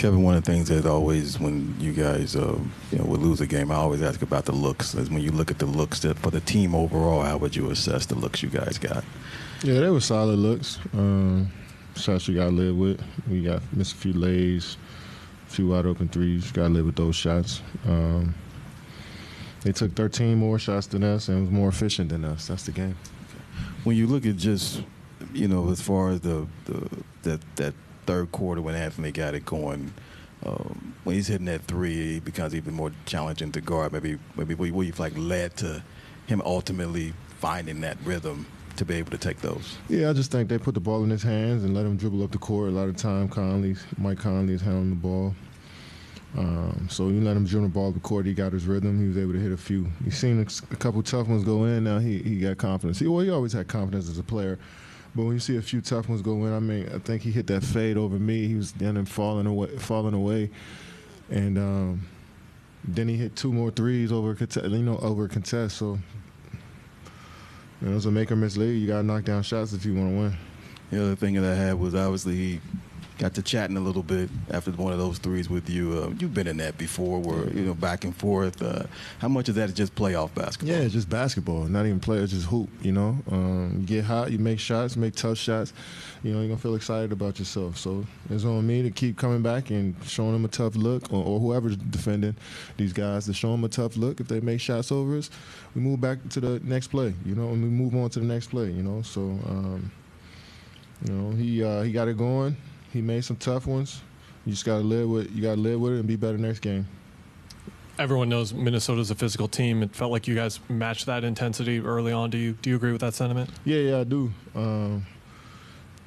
Kevin, one of the things that always, when you guys would lose a game, I always ask about the looks. As when you look at the looks that for the team overall, how would you assess the looks you guys got? Yeah, they were solid looks. Shots you got to live with. We got missed a few lays, a few wide open threes. Got to live with those shots. They took 13 more shots than us and was more efficient than us. That's the game. When you look at just, as far as that third quarter when Anthony got it going, when he's hitting that three, it becomes even more challenging to guard. Maybe what you feel like led to him ultimately finding that rhythm to be able to take those. Yeah, I just think they put the ball in his hands and let him dribble up the court. A lot of time, Mike Conley is handling the ball. So you let him dribble the ball up the court, he got his rhythm. He was able to hit a few. You've seen a couple tough ones go in. Now he got confidence. He always had confidence as a player. But when you see a few tough ones go in, I think he hit that fade over me. He was then falling away. And then he hit two more threes over contest. So it's a make or miss league. You got to knock down shots if you want to win. The other thing that I had was obviously he got to chatting a little bit after one of those threes with you. You've been in that before where, back and forth. How much of that is just playoff basketball? Yeah, it's just basketball. Not even play, it's just hoop, You get hot, you make shots, make tough shots. You're going to feel excited about yourself. So it's on me to keep coming back and showing them a tough look, or whoever's defending these guys, to show them a tough look. If they make shots over us, we move back to the next play, and we move on to the next play, So, he got it going. He made some tough ones. You just gotta live with it and be better next game. Everyone knows Minnesota's a physical team. It felt like you guys matched that intensity early on. Do you agree with that sentiment? Yeah, I do. And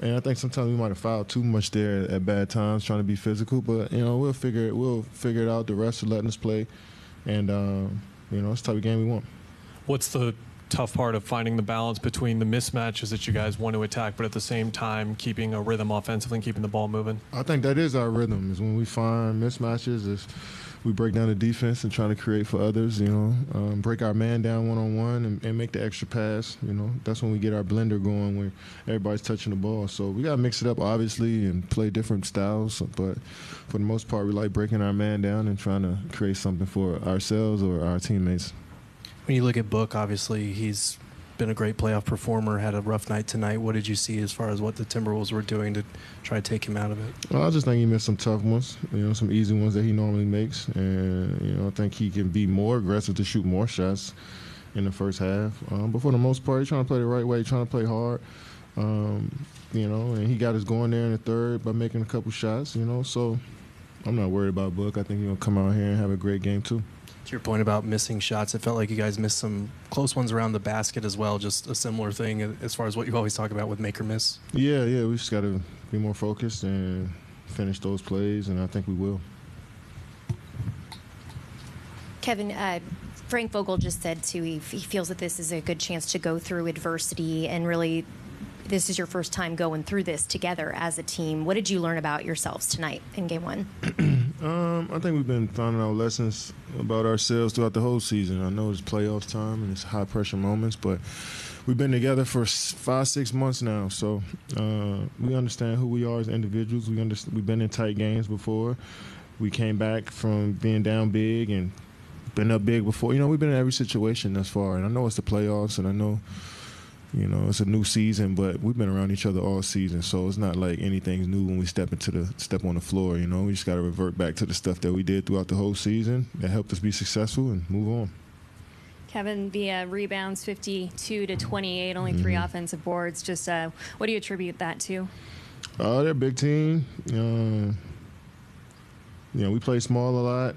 I think sometimes we might have fouled too much there at bad times, trying to be physical. But we'll figure it out. The rest are letting us play, and it's the type of game we want. What's the tough part of finding the balance between the mismatches that you guys want to attack, but at the same time keeping a rhythm offensively and keeping the ball moving? I think that is our rhythm, is when we find mismatches, is we break down the defense and try to create for others, break our man down one-on-one and make the extra pass. That's when we get our blender going, where everybody's touching the ball. So we got to mix it up, obviously, and play different styles. But for the most part, we like breaking our man down and trying to create something for ourselves or our teammates. When you look at Book, obviously he's been a great playoff performer, had a rough night tonight. What did you see as far as what the Timberwolves were doing to try to take him out of it? Well, I just think he missed some tough ones, some easy ones that he normally makes. And, I think he can be more aggressive to shoot more shots in the first half. But for the most part, he's trying to play the right way, trying to play hard. And he got us going there in the third by making a couple shots, So I'm not worried about Book. I think he's going to come out here and have a great game too. To your point about missing shots, it felt like you guys missed some close ones around the basket as well, just a similar thing as far as what you always talk about with make or miss. Yeah, we just got to be more focused and finish those plays, and I think we will. Kevin, Frank Vogel just said, too, he feels that this is a good chance to go through adversity, and really this is your first time going through this together as a team. What did you learn about yourselves tonight in Game 1? I think we've been finding out lessons about ourselves throughout the whole season. I know it's playoffs time and it's high-pressure moments, but we've been together for 5-6 months now, so we understand who we are as individuals. We've been in tight games before. We came back from being down big and been up big before. We've been in every situation thus far, and I know it's the playoffs, and I know it's a new season, but we've been around each other all season, so it's not like anything's new when we step on the floor. We just got to revert back to the stuff that we did throughout the whole season that helped us be successful and move on. Kevin, the rebounds 52 to 28, only 3 offensive boards. Just what do you attribute that to? They're a big team. We play small a lot.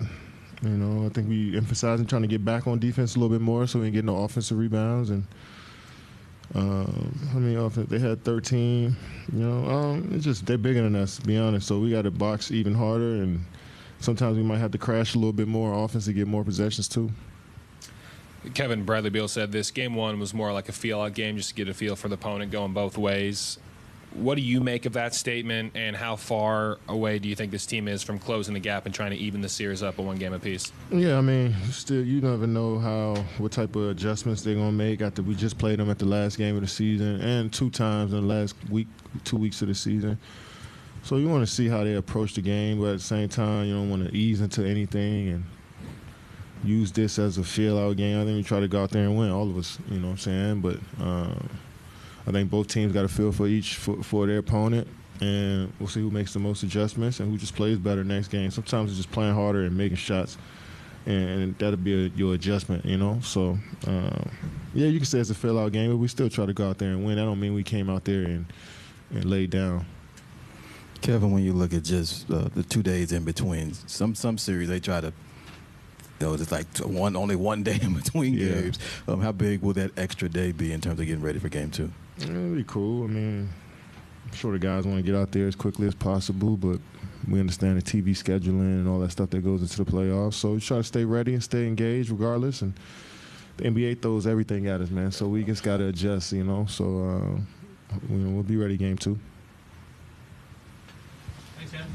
I think we emphasize trying to get back on defense a little bit more so we can get no offensive rebounds. And how many offense? They had 13. It's just they're bigger than us, to be honest. So we got to box even harder, and sometimes we might have to crash a little bit more offense to get more possessions too. Kevin, Bradley Beal said this game 1 was more like a feel-out game, just to get a feel for the opponent going both ways. What do you make of that statement, and how far away do you think this team is from closing the gap and trying to even the series up a 1 game apiece? Yeah, still, you never know what type of adjustments they're going to make after we just played them at the last game of the season and 2 times in the last 2 weeks of the season. So you want to see how they approach the game, but at the same time, you don't want to ease into anything and use this as a feel-out game. I think we try to go out there and win, all of us, you know what I'm saying? But I think both teams got a feel for their opponent, and we'll see who makes the most adjustments and who just plays better next game. Sometimes it's just playing harder and making shots, and that'll be your adjustment, you know? So, yeah, you can say it's a feel-out game, but we still try to go out there and win. That don't mean we came out there and laid down. Kevin, when you look at just the 2 days in between, some series they try to, it's like only 1 day in between games. How big will that extra day be in terms of getting ready for game 2? It'll be cool. I mean, I'm sure the guys want to get out there as quickly as possible, but we understand the TV scheduling and all that stuff that goes into the playoffs. So we try to stay ready and stay engaged regardless. And the NBA throws everything at us, man. So we just got to adjust, you know. So we'll be ready game 2. Thanks, man.